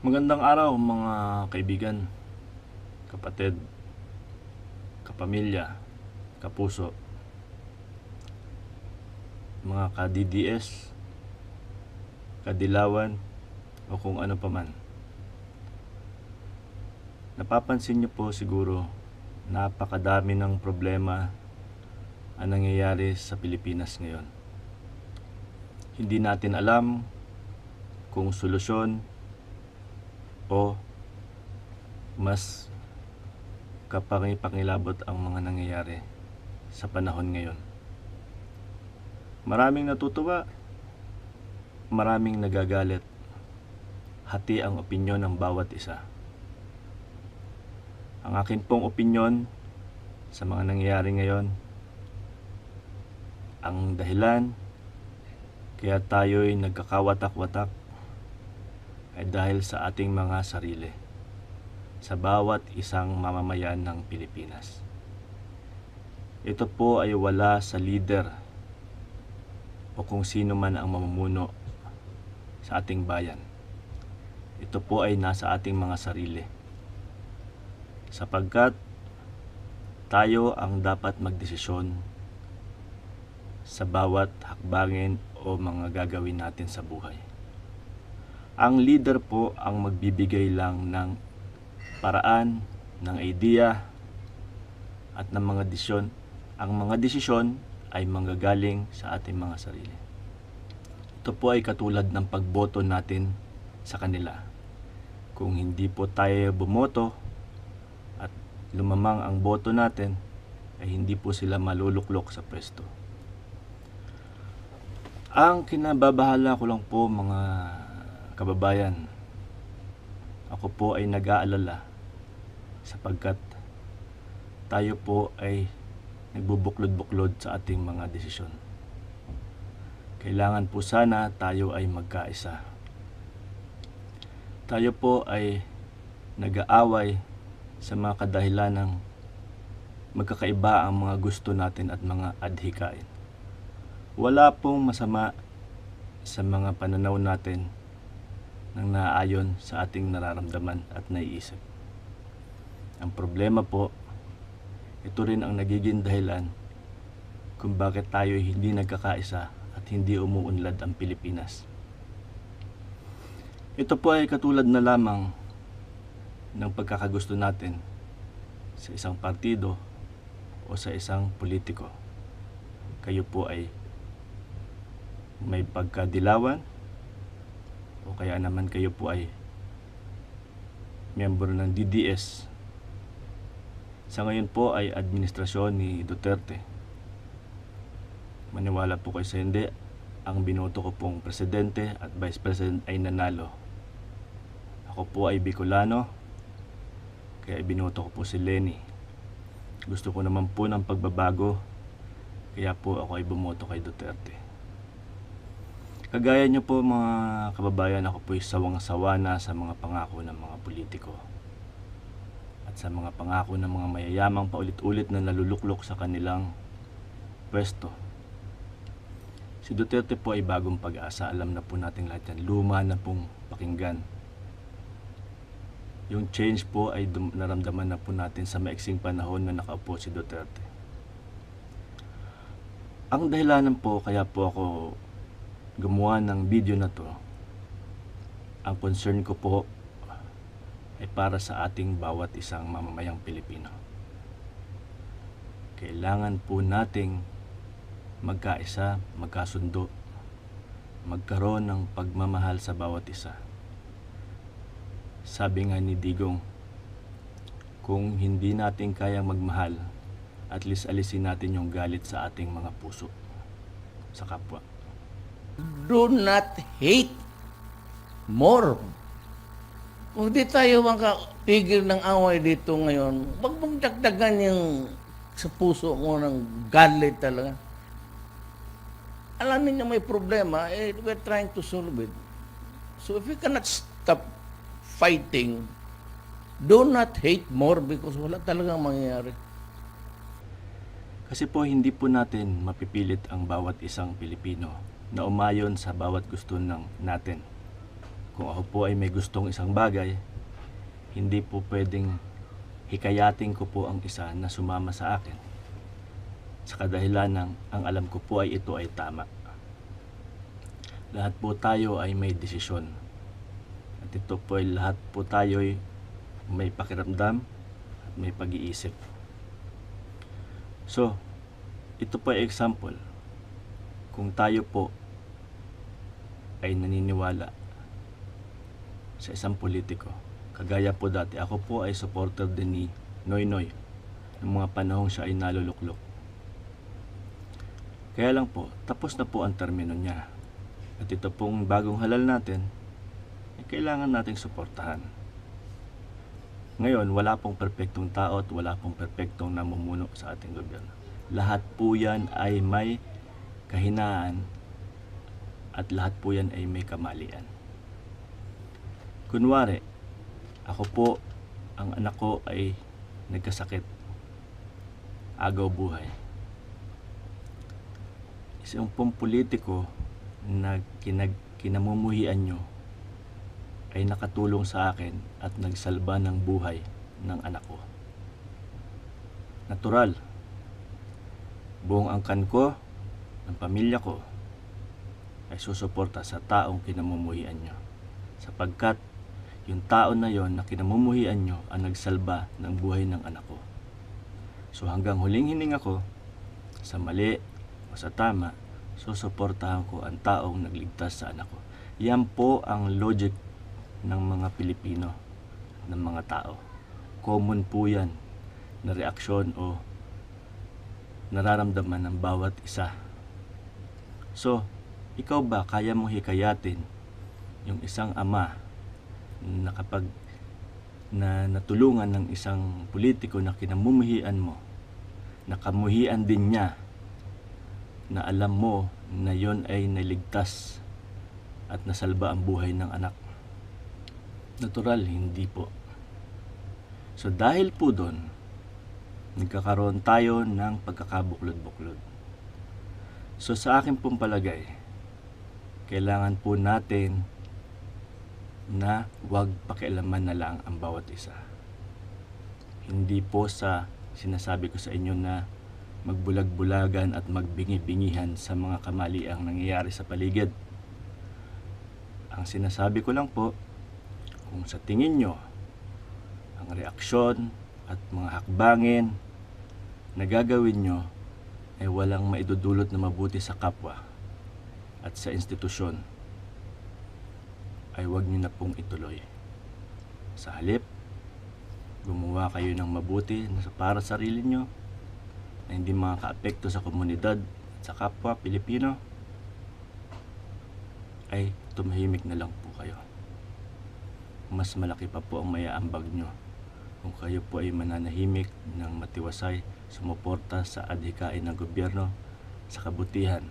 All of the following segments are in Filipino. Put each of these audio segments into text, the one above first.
Magandang araw mga kaibigan, kapatid, kapamilya, kapuso, mga ka-DDS, kadilawan o kung ano pa man. Napapansin niyo po siguro napakadami ng problema ang nangyayari sa Pilipinas ngayon. Hindi natin alam kung solusyon o mas kapangipangilabot ang mga nangyayari sa panahon ngayon. Maraming natutuwa, maraming nagagalit. Hati ang opinyon ng bawat isa. Ang akin pong opinyon sa mga nangyayari ngayon, ang dahilan kaya tayo'y nagkakawatak-watak ay dahil sa ating mga sarili, sa bawat isang mamamayan ng Pilipinas. Ito po ay wala sa leader o kung sino man ang mamumuno sa ating bayan. Ito po ay nasa ating mga sarili. Sapagkat tayo ang dapat magdesisyon sa bawat hakbangin o mga gagawin natin sa buhay. Ang leader po ang magbibigay lang ng paraan, ng idea at ng mga desisyon. Ang mga desisyon ay manggagaling sa ating mga sarili. Ito po ay katulad ng pagboto natin sa kanila. Kung hindi po tayo bumoto at lumamang ang boto natin, ay hindi po sila maluluklok sa pwesto. Ang kinababahala ko lang po mga kababayan, ako po ay nag-aalala sapagkat tayo po ay nagbubuklod-buklod sa ating mga desisyon. Kailangan po sana tayo ay magkaisa. Tayo po ay nag-aaway sa mga kadahilan ng magkakaiba ang mga gusto natin at mga adhikain. Wala pong masama sa mga pananaw natin nang naaayon sa ating nararamdaman at naiisip. Ang problema po, ito rin ang nagiging dahilan kung bakit tayo hindi nagkakaisa at hindi umuunlad ang Pilipinas. Ito po ay katulad na lamang ng pagkakagusto natin sa isang partido o sa isang politiko. Kayo po ay may pagkadilawan o kaya naman kayo po ay miyembro ng DDS. Sa ngayon po ay administrasyon ni Duterte. Maniwala po kayo sa hindi, ang binoto ko pong presidente at vice president ay nanalo. Ako po ay Bicolano, kaya binoto ko po si Leni. Gusto ko naman po ng pagbabago, kaya po ako ay bumoto kay Duterte. Kagaya nyo po mga kababayan, ako po ay sawang-sawa na sa mga pangako ng mga politiko at sa mga pangako ng mga mayayamang paulit-ulit na naluluklok sa kanilang pwesto. Si Duterte po ay bagong pag-asa, alam na po natin lahat yan, luma na pong pakinggan. Yung change po ay naramdaman na po natin sa maiksing panahon na nakaupo si Duterte. Ang dahilanan po kaya po ako gumawa ng video na to, ang concern ko po ay para sa ating bawat isang mamamayang Pilipino. Kailangan po nating magkaisa, magkasundo, magkaroon ng pagmamahal sa bawat isa. Sabi nga ni Digong, kung hindi natin kayang magmahal, at least alisin natin yung galit sa ating mga puso sa kapwa. Do not hate more. Kung di tayo makapigil ng away dito ngayon, wag mong dagdagan yung sa puso mo ng galit talaga. Alam niyo may problema, we're trying to solve it. So if you cannot stop fighting, do not hate more because wala talagang mangyayari. Kasi po hindi po natin mapipilit ang bawat isang Pilipino na umayon sa bawat gusto ng natin. Kung ako po ay may gustong isang bagay, hindi po pwedeng hikayatin ko po ang isa na sumama sa akin sa kadahilan ng ang alam ko po ay ito ay tama. Lahat po tayo ay may desisyon. At ito po ay lahat po tayo ay may pakiramdam at may pag-iisip. So, ito po ay example. Kung tayo po ay naniniwala sa isang politiko, kagaya po dati, ako po ay supporter din ni Noynoy ng mga panahong siya ay naluluklok. Kaya lang po, tapos na po ang termino niya. At ito pong bagong halal natin, ay kailangan nating suportahan. Ngayon, wala pong perpektong tao at wala pong perpektong namumuno sa ating gobyerno. Lahat po yan ay may kahinaan at lahat po yan ay may kamalian. Kunwari, ako po, ang anak ko ay nagkasakit, agaw buhay. Isang pong politiko na kinamumuhian nyo ay nakatulong sa akin at nagsalba ng buhay ng anak ko. Natural, buong angkan ko, ng pamilya ko, ay susuporta sa taong kinamumuhian nyo. Sapagkat yung tao na yon na kinamumuhian nyo ang nagsalba ng buhay ng anak ko. So hanggang huling hininga ko, sa mali o sa tama, susuportahan ko ang taong nagligtas sa anak ko. Yan po ang logic ng mga Pilipino, ng mga tao. Common po yan na reaksyon o nararamdaman ng bawat isa. So, ikaw ba kaya mong hikayatin yung isang ama na kapag natulungan ng isang politiko na kinamumuhian mo, nakamuhian din niya, na alam mo na yon ay naligtas at nasalba ang buhay ng anak? Natural, hindi po. So dahil po doon, nagkakaroon tayo ng pagkakabuklod-buklod. So sa akin pong palagay, kailangan po natin na huwag pakialaman na lang ang bawat isa. Hindi po sa sinasabi ko sa inyo na magbulag-bulagan at magbingi-bingihan sa mga kamaliang nangyayari sa paligid. Ang sinasabi ko lang po, kung sa tingin nyo, ang reaksyon at mga hakbangin na gagawin nyo ay walang maidudulot na mabuti sa kapwa at sa institusyon, ay huwag nyo na pong ituloy. Sa halip, gumawa kayo ng mabuti para sa sarili nyo na hindi makakaapekto sa komunidad at sa kapwa Pilipino, ay tumahimik na lang po kayo. Mas malaki pa po ang maiaambag nyo kung kayo po ay mananahimik ng matiwasay, sumuporta sa adhikain ng gobyerno sa kabutihan.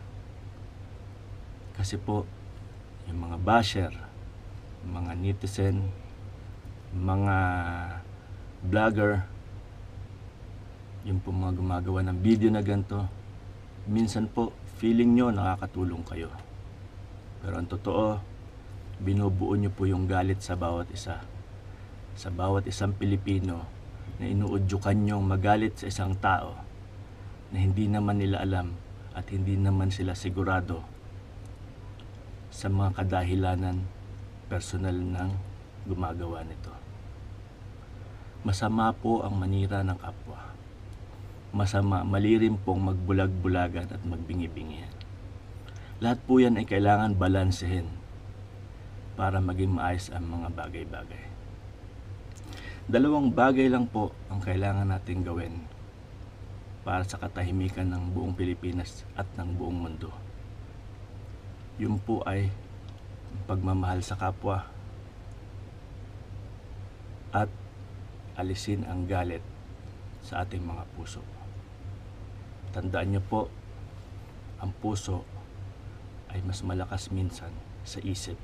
Kasi po, yung mga basher, mga netizen, mga vlogger, yung po mga gumagawa ng video na ganito, minsan po feeling nyo nakakatulong kayo, pero ang totoo, binubuo nyo po yung galit sa bawat isa, sa bawat isang Pilipino na inuudyukan nyong magalit sa isang tao na hindi naman nila alam at hindi naman sila sigurado sa mga kadahilanan personal ng gumagawa nito. Masama po ang manira ng kapwa. Mali rin pong magbulag-bulagan at magbingi-bingihan. Lahat po yan ay kailangan balansehin para maging maayos ang mga bagay-bagay. Dalawang bagay lang po ang kailangan natin gawin para sa katahimikan ng buong Pilipinas at ng buong mundo. Yun po ay pagmamahal sa kapwa at alisin ang galit sa ating mga puso. Tandaan niyo po, ang puso ay mas malakas minsan sa isip.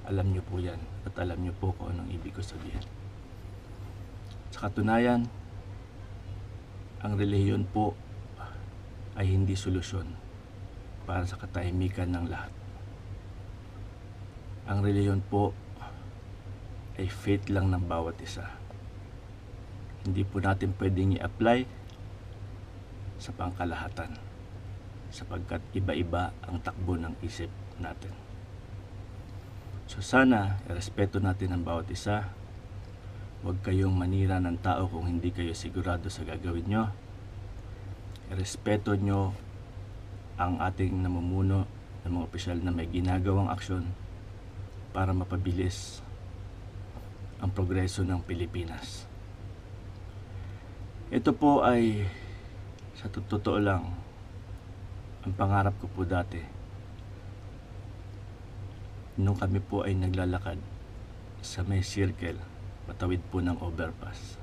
Alam niyo po yan at alam niyo po kung anong ibig ko sabihin. Sa katunayan, ang relihiyon po ay hindi solusyon para sa katahimikan ng lahat. Ang reliyon po ay faith lang ng bawat isa. Hindi po natin pwedeng i-apply sa pangkalahatan sapagkat iba-iba ang takbo ng isip natin. So sana, irespeto natin ang bawat isa. Huwag kayong manira ng tao kung hindi kayo sigurado sa gagawin nyo. Irespeto nyo ang ating namumuno ng mga opisyal na may ginagawang aksyon para mapabilis ang progreso ng Pilipinas. Ito po ay sa totoo lang ang pangarap ko po dati nung kami po ay naglalakad sa may circle patawid po ng overpass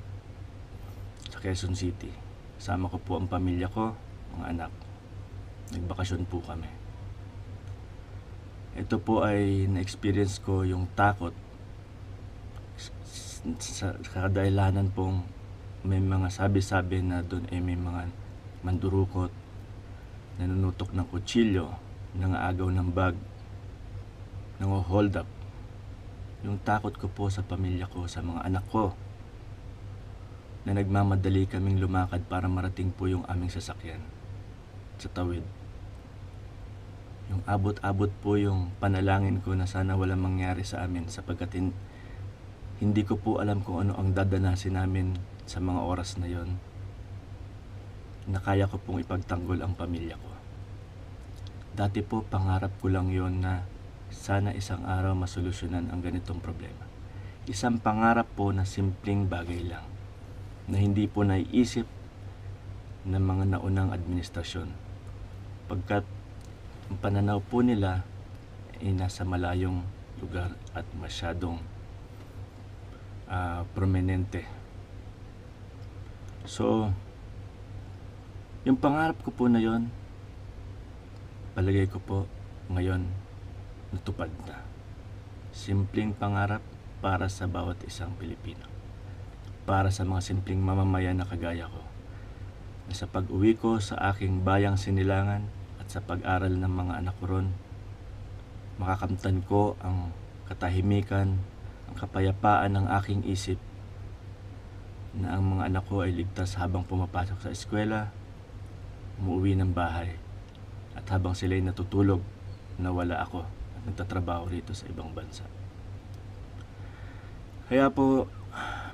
sa Quezon City. Kasama ko po ang pamilya ko, mga anak. Nagbakasyon po kami. Ito po ay na-experience ko yung takot sa kadahilanan pong may mga sabi-sabi na doon ay may mga mandurukot, nanunutok ng kutsilyo, nangaagaw ng bag, nang-hold up. Yung takot ko po sa pamilya ko, sa mga anak ko, na nagmamadali kaming lumakad para marating po yung aming sasakyan sa tawid. Yung abot-abot po yung panalangin ko na sana walang mangyari sa amin sapagkat hindi ko po alam kung ano ang dadanasin namin sa mga oras na yon na kaya ko pong ipagtanggol ang pamilya ko. Dati po pangarap ko lang yon na sana isang araw masolusyonan ang ganitong problema. Isang pangarap po na simpleng bagay lang na hindi po naiisip ng mga naunang administrasyon pagkat ang pananaw po nila ay nasa malayong lugar at masyadong prominente. So, yung pangarap ko po na yon, palagay ko po ngayon natupad na. Simpleng pangarap para sa bawat isang Pilipino. Para sa mga simpleng mamamayan na kagaya ko. Na sa pag-uwi ko sa aking bayang Sinilangan at sa pag-aral ng mga anak ko ron, makakamtan ko ang katahimikan, ang kapayapaan ng aking isip na ang mga anak ko ay ligtas habang pumapasok sa eskwela, umuwi ng bahay, at habang sila'y natutulog na wala ako at nagtatrabaho rito sa ibang bansa. Kaya po,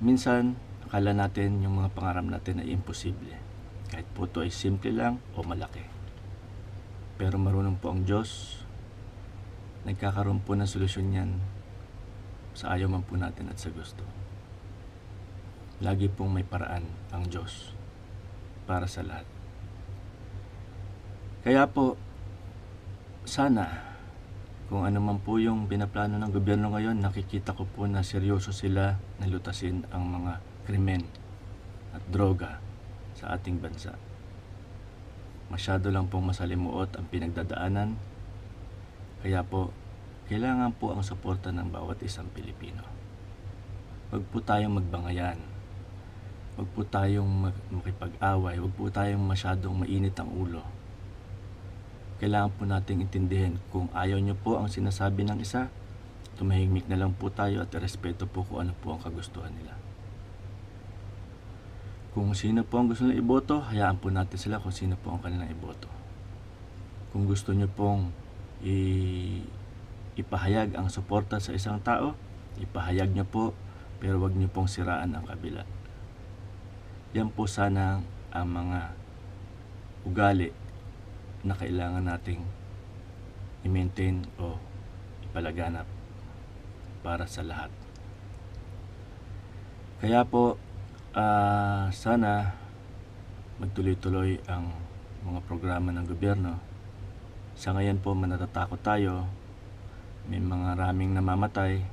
minsan, akala natin yung mga pangarap natin ay imposible. Kahit po ito ay simple lang o malaki. Pero marunong po ang Diyos, nagkakaroon po ng solusyon yan sa ayaw man po natin at sa gusto. Lagi pong may paraan ang Diyos para sa lahat. Kaya po, sana, kung ano man po yung pinaplano ng gobyerno ngayon, nakikita ko po na seryoso sila na lutasin ang mga krimen at droga sa ating bansa. Masyado lang pong masalimuot ang pinagdadaanan. Kaya po, kailangan po ang suporta ng bawat isang Pilipino. Huwag po tayong magbangayan. Huwag po tayong makipag-away. Huwag po tayong masyadong mainit ang ulo. Kailangan po nating intindihin kung ayaw nyo po ang sinasabi ng isa, tumahimik na lang po tayo at irespeto po kung ano po ang kagustuhan nila. Kung sino po ang gusto nilang iboto, hayaan po natin sila kung sino po ang kanilang iboto. Kung gusto nyo pong ipahayag ang suporta sa isang tao, ipahayag nyo po, pero wag nyo pong siraan ang kabila. Yan po sana ang mga ugali na kailangan nating i-maintain o ipalaganap para sa lahat. Kaya po, sana magtuloy-tuloy ang mga programa ng gobyerno. Sa ngayon po, manatatakot tayo. May mga raming namamatay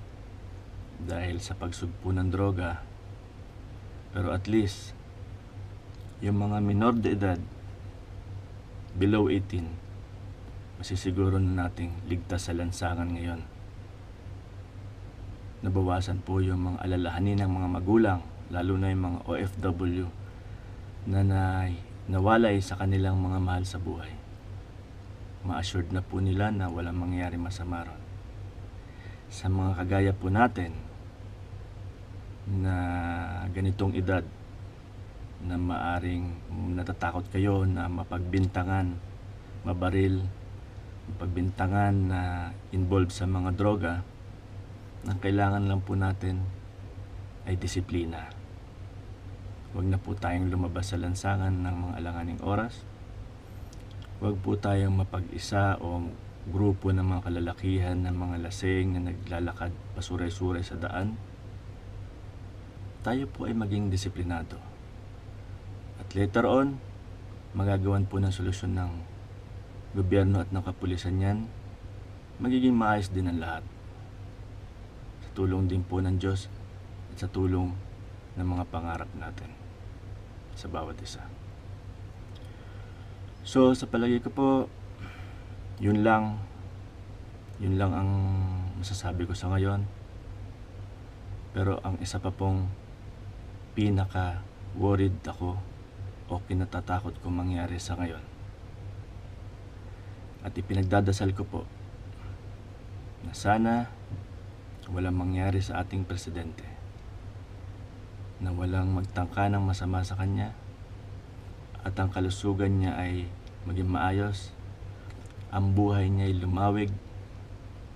dahil sa pagsugpo ng droga. Pero at least, yung mga minor de edad, below 18, masisiguro na nating ligtas sa lansangan ngayon. Nabawasan po yung mga alalahanin ng mga magulang, lalo na yung mga OFW na nawalay sa kanilang mga mahal sa buhay. Ma-assured na po nila na walang mangyayari masama ron. sa mga kagaya po natin na ganitong edad na maaring natatakot kayo na mapagbintangan, mabaril, mapagbintangan na involved sa mga droga, ang kailangan lang po natin ay disiplina. Huwag na po tayong lumabas sa lansangan ng mga alanganing oras. Huwag po tayong mapag-isa o grupo ng mga kalalakihan ng mga lasing na naglalakad pasuray-suray sa daan. Tayo po ay maging disiplinado. At later on, magagawan po ng solusyon ng gobyerno at ng kapulisan yan. Magiging maayos din ang lahat. Sa tulong din po ng Diyos at sa tulong ng mga pangarap natin sa bawat isa. So, sa palagay ko po, yun lang ang masasabi ko sa ngayon. Pero ang isa pa pong pinaka-worried ako o kinatatakot ko mangyari sa ngayon, at ipinagdadasal ko po na sana walang mangyari sa ating presidente, na walang magtangka ng masama sa kanya at ang kalusugan niya ay maging maayos, ang buhay niya ay lumawig,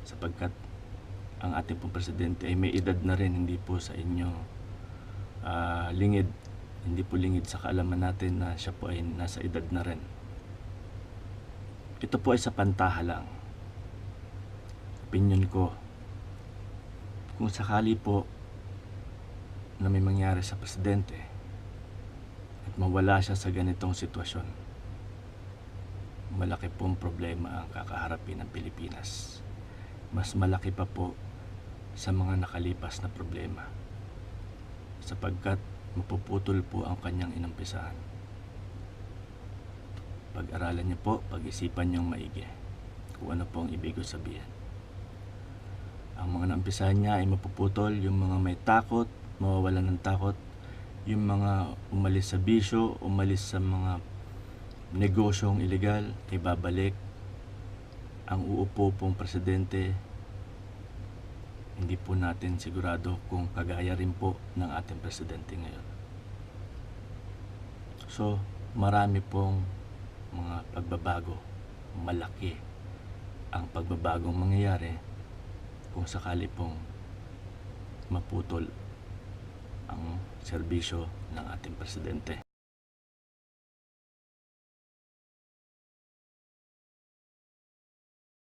sapagkat ang ating pong presidente ay may edad na rin, hindi po sa inyo lingid, hindi po lingid sa kaalaman natin na siya po ay nasa edad na rin. Ito po ay sa pantaha lang. Opinion ko, kung sakali po na may mangyari sa presidente at mawala siya sa ganitong sitwasyon, malaki pong problema ang kakaharapin ng Pilipinas. Mas malaki pa po sa mga nakalipas na problema, sapagkat mapuputol po ang kanyang inumpisahan. Pag-aralan niyo po, pag-isipan niyong maigi kung ano po ang ibig sabihin. Ang mga naumpisahan niya ay mapuputol, yung mga may takot, mawawalan ng takot, yung mga umalis sa bisyo, umalis sa mga negosyong ilegal, ay babalik. Ang uupo pong presidente, hindi po natin sigurado kung kagaya rin po ng ating presidente ngayon. So, marami pong mga pagbabago, malaki ang pagbabagong mangyayari kung sakali pong maputol ang serbisyo ng ating presidente.